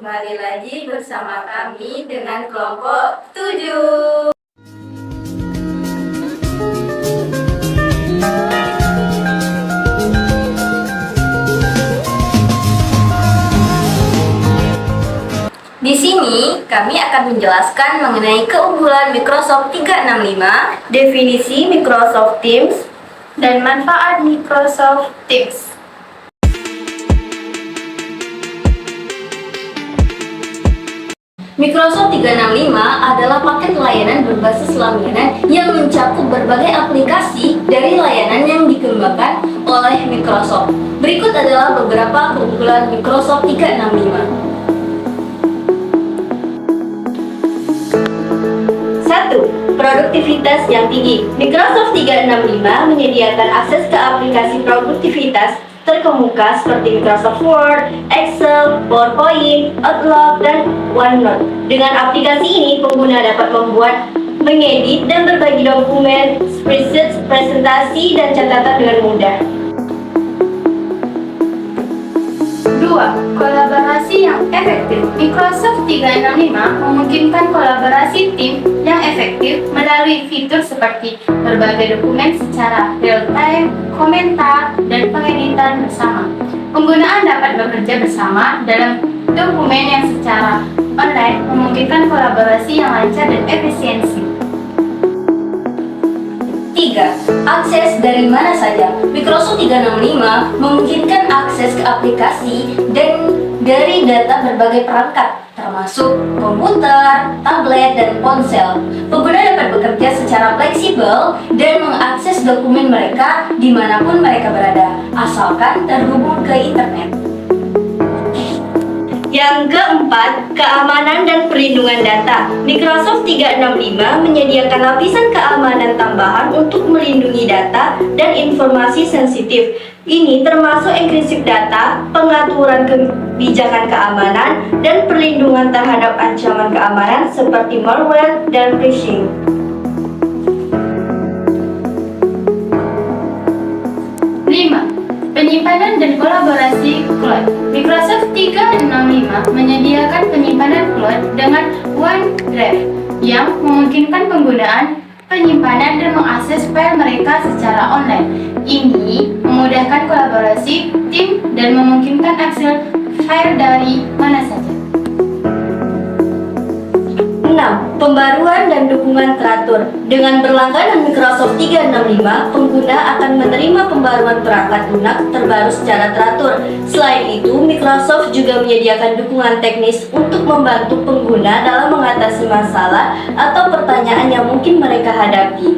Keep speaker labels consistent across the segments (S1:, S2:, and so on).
S1: Kembali lagi bersama kami dengan kelompok 7. Di sini kami akan menjelaskan mengenai keunggulan Microsoft 365, definisi Microsoft Teams, dan manfaat Microsoft Teams. Microsoft 365 adalah paket layanan berbasis langganan yang mencakup berbagai aplikasi dari layanan yang dikembangkan oleh Microsoft. Berikut adalah beberapa keunggulan Microsoft 365. 1. Produktivitas yang tinggi. Microsoft 365 menyediakan akses ke aplikasi produktivitas terkemuka seperti Microsoft Word, Excel, PowerPoint, Outlook, dan OneNote. Dengan aplikasi ini, pengguna dapat membuat, mengedit, dan berbagi dokumen, spreadsheet, presentasi, dan catatan dengan mudah. 2. Kolaborasi yang efektif. Microsoft 365 memungkinkan kolaborasi tim yang efektif melalui fitur seperti berbagai dokumen secara real-time, komentar, dan pengeditan bersama. Penggunaan dapat bekerja bersama dalam dokumen yang secara online memungkinkan kolaborasi yang lancar dan efisiensi. 3. Akses dari mana saja. Microsoft 365 memungkinkan akses ke aplikasi dan dari data berbagai perangkat, termasuk komputer, tablet, dan ponsel. Pengguna dapat bekerja secara fleksibel dan mengakses dokumen mereka dimanapun mereka berada, asalkan terhubung ke internet. Yang keempat, keamanan dan perlindungan data. Microsoft 365 menyediakan lapisan keamanan tambahan untuk melindungi data dan informasi sensitif. Ini termasuk enkripsi data, pengaturan kebijakan keamanan, dan perlindungan terhadap ancaman keamanan seperti malware dan phishing. 5. Penyimpanan dan kolaborasi cloud. Microsoft 365 menyediakan penyimpanan cloud dengan OneDrive yang memungkinkan penggunaan, penyimpanan, dan mengakses file mereka secara online. Ini memudahkan kolaborasi tim dan memungkinkan akses file dari mana saja. 6. Pembaruan dan dukungan teratur. Dengan berlangganan Microsoft 365, pengguna akan menerima pembaruan perangkat lunak terbaru secara teratur. Selain itu, Microsoft juga menyediakan dukungan teknis untuk membantu pengguna dalam mengatasi masalah atau pertanyaan yang mungkin mereka hadapi.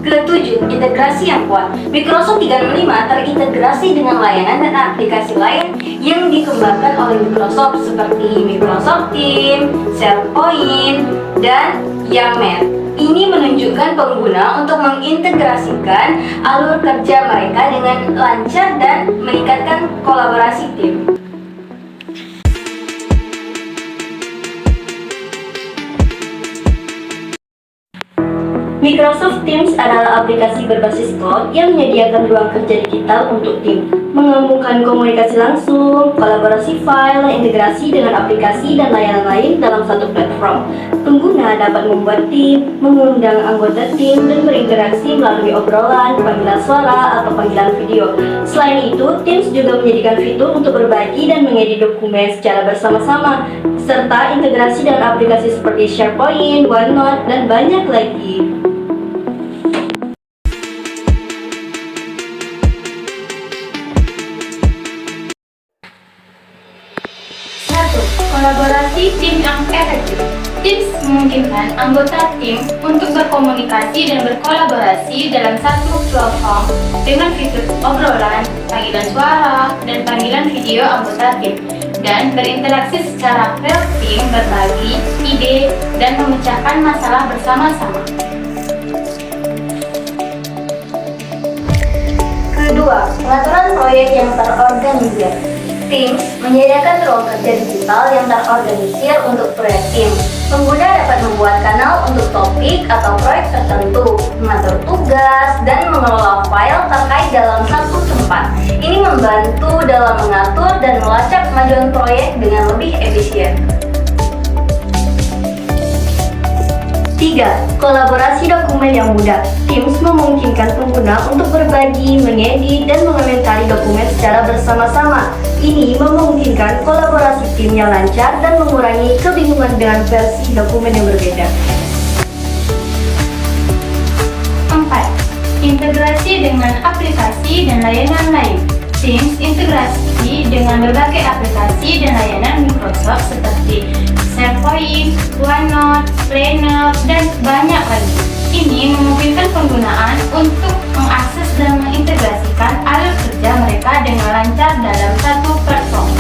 S1: Ke-7. Integrasi yang kuat. Microsoft 365 terintegrasi dengan layanan dan aplikasi lain yang dikembangkan oleh Microsoft seperti Microsoft Teams, SharePoint, dan Yammer. Ini menunjukkan pengguna untuk mengintegrasikan alur kerja mereka dengan lancar dan meningkatkan kolaborasi tim. Microsoft Teams adalah aplikasi berbasis cloud yang menyediakan ruang kerja digital untuk tim, menggabungkan komunikasi langsung, kolaborasi file, integrasi dengan aplikasi dan layanan lain dalam satu platform. Pengguna dapat membuat tim, mengundang anggota tim, dan berinteraksi melalui obrolan, panggilan suara, atau panggilan video. Selain itu, Teams juga menyediakan fitur untuk berbagi dan mengedit dokumen secara bersama-sama, serta integrasi dengan aplikasi seperti SharePoint, OneNote, dan banyak lagi. Kolaborasi tim yang efektif. Teams memungkinkan anggota tim untuk berkomunikasi dan berkolaborasi dalam satu platform dengan fitur obrolan, panggilan suara, dan panggilan video anggota tim, dan berinteraksi secara real tim, berbagi ide, dan memecahkan masalah bersama-sama. Kedua, pengaturan proyek yang terorganisir. Teams menyediakan ruang kerja digital yang terorganisir untuk proyek tim. Pengguna dapat membuat kanal untuk topik atau proyek tertentu, mengatur tugas, dan mengelola file terkait dalam satu tempat. Ini membantu dalam
S2: dalam mengatur dan melacak kemajuan proyek dengan lebih efisien.
S1: 3. Kolaborasi dokumen yang mudah. Teams memungkinkan pengguna untuk berbagi, mengedit, dan mengomentari dokumen secara bersama-sama. Ini memungkinkan kolaborasi tim yang lancar dan mengurangi kebingungan dengan versi dokumen yang berbeda.
S3: 4. Integrasi dengan aplikasi dan layanan lain. Teams integrasi dengan berbagai aplikasi dan layanan Microsoft seperti SharePoint, OneNote, Planner, dan banyak lagi. Ini memungkinkan penggunaan untuk mengakses dan mengintegrasikan alur kerja mereka dengan lancar dalam satu platform.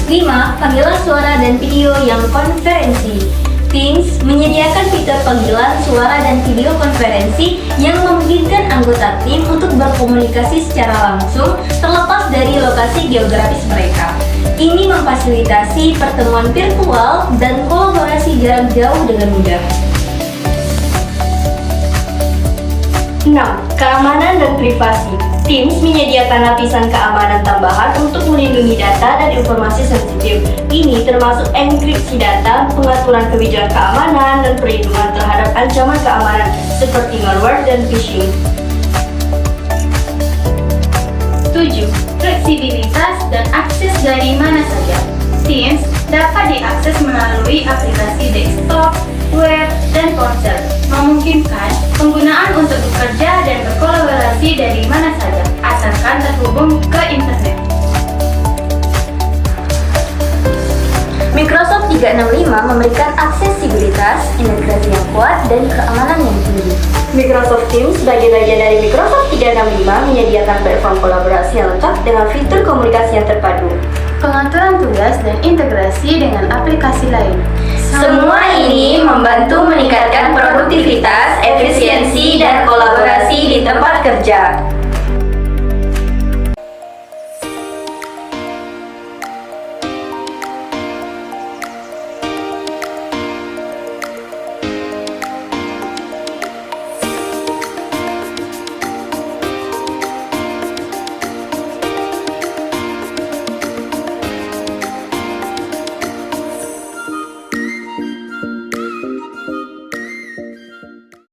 S1: 5. Panggilan suara dan video yang konferensi. Teams menyediakan fitur panggilan suara dan video konferensi yang memungkinkan anggota tim untuk berkomunikasi secara langsung terlepas dari lokasi geografis mereka. Ini memfasilitasi pertemuan virtual dan kolaborasi jarak jauh dengan mudah. 6. Keamanan dan privasi. Teams menyediakan lapisan keamanan tambahan untuk melindungi data dan informasi sensitif. Ini termasuk enkripsi data, pengaturan kebijakan keamanan, dan perlindungan terhadap ancaman keamanan seperti malware dan phishing.
S3: 7. Fleksibilitas dan akses dari mana saja. Teams dapat diakses melalui aplikasi desktop, web, dan ponsel, memungkinkan penggunaan untuk bekerja dan berkolaborasi dari mana saja, asalkan terhubung ke internet.
S2: Microsoft 365 memberikan aksesibilitas, integrasi yang kuat, dan keamanan yang tinggi.
S1: Microsoft Teams sebagai bagian dari Microsoft 365 menyediakan platform kolaborasi yang lengkap dengan fitur komunikasi yang terpadu.
S3: Pengaturan tugas dan integrasi dengan aplikasi lain.
S2: Semua ini membantu meningkatkan produktivitas, efisiensi, dan kolaborasi di tempat kerja.